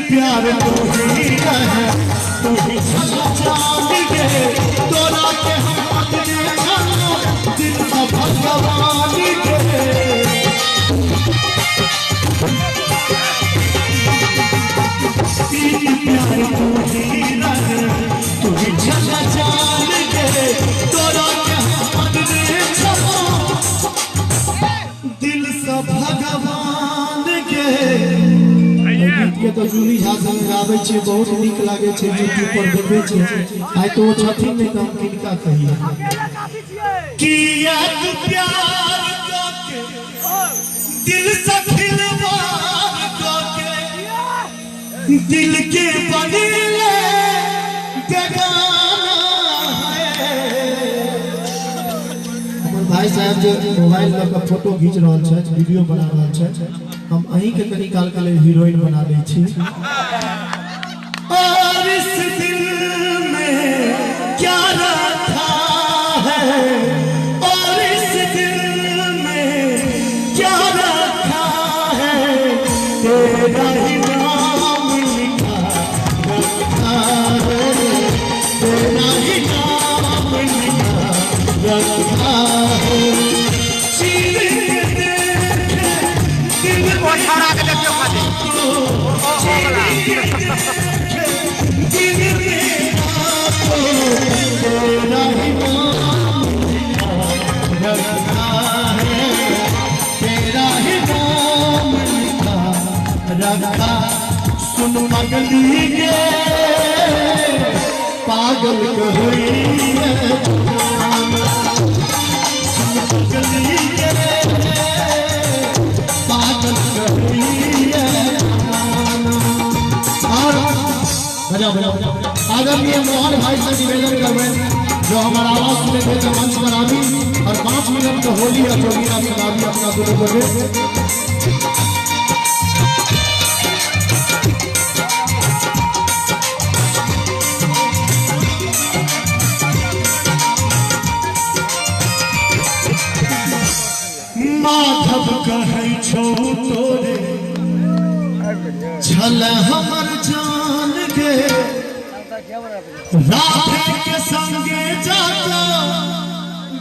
प्यार तो ही रहे तू ही जान गे तोरा के हम अपने छानो दिल का भगवान गे प्यार तो ही रहे तू ही जान गे तोरा के हम अपने छानो दिल से भगवान गे के तो जूली झा संग गाबै छै बहुत नीक लागे छै यूट्यूब पर देखै छै आइ तो छथिन ने त हम किनका कहिए किया तू प्यार करके दिल से खिलवाड़ करके दिल के बदले बेगाना है हमर भाई साहब जो मोबाइल में फोटो खींच रहल छै वीडियो बना रहल छै हम अहीं के कनी काल के लिए हीरोइन बना दै छी और इस दिल में क्या रखा है और इस दिल में क्या रखा है तेरा ही नाम लिखा रखा है तेरा ही नाम लिखा रखा है छाड़ा के देखियो खाली तेरा ही नाम रखा सुन मगली के पागल कहोई आदरणीय मोहन भाई से निवेदन करबे जो हमारा आवाज सुने थे तो मंच पर आवी और 5 मिनट तो होली और जोगिया सुनावी अपना दोनों बने माधव कहै छौ तोरे छल हमर जान गे राधे के संगे जाता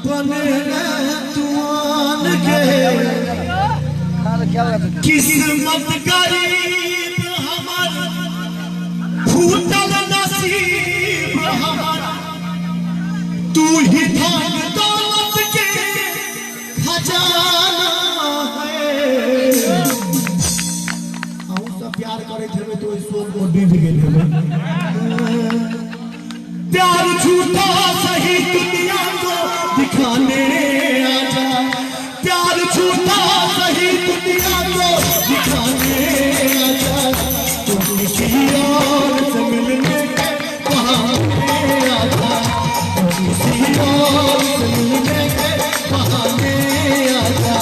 बने तुआन गे किस्मत गरीब हमर फूटल नसीब हमर तू ही धन दौलत के खजाना है प्यार करे थे तो सोच को डूब गए प्यार झूठा सही दुनिया को दिखाने आजा प्यार झूठा सही दुनिया को दिखाने आजा तुम किसी और से मिलने के बहाने आजा तुम किसी और से मिलने के बहाने आजा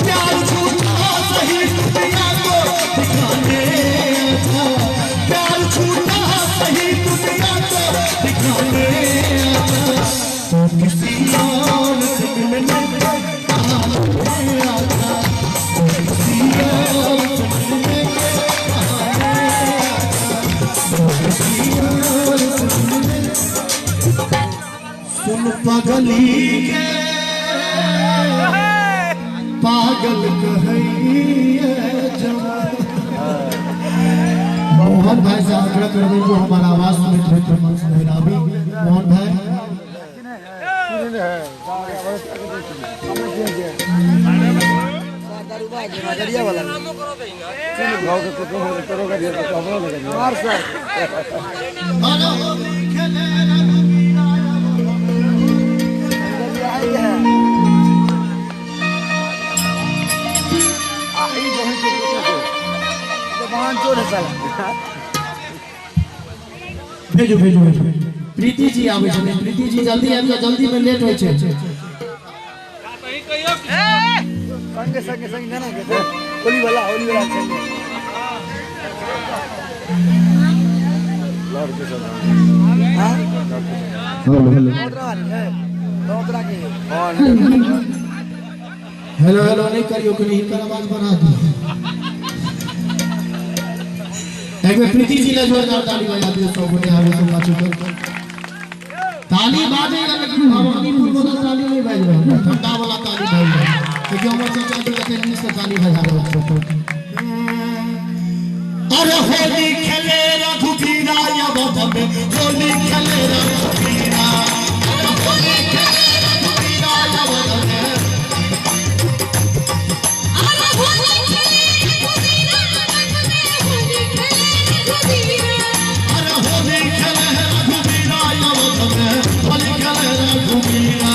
प्यार झूठा सही दुनिया को दिखाने प्यार झूठा सही दुनिया को दिखाने तो किसी और से मिलने आजा तो किसी और से मिलने तो किसी और से मिलने सुन पगली के पागल कहिए मोहन भाई से आग्रह कर जो हमारा आवाज सुनित है मंच में रावी मोहन भाई भेजो भेजो प्रीति जी आवे छे प्रीति जी जल्दी आबि जल्दी में लेट होय छे कहीं कहियो संगे संगे संगे ना के होली वाला संगे लॉर्ड के साथ हां हेलो हेलो नहीं करियो कि नहीं कर आवाज बना दी एक बार प्रीति जी ने जोरदार ताली बजा दियो सब बोले आवे तो नाचो कर ताली बाजेगा लेकिन भवानीपुर को ताली नहीं बज रहा ठंडा वाला ताली बज रहा क्योंकि हमर चाचा जी कहते हैं से ताली बजा रहे अरे होली खेले रघुबीरा या बदम होली खेले रघुबीरा अरे होली खेले रघुबीरा या बदम अरे होली खेले रघुबीरा होली खेले रघुबीरा अरे होली खेले रघुबीरा या बदम होली खेले रघुबीरा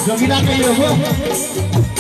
जोगिरा कहियो हो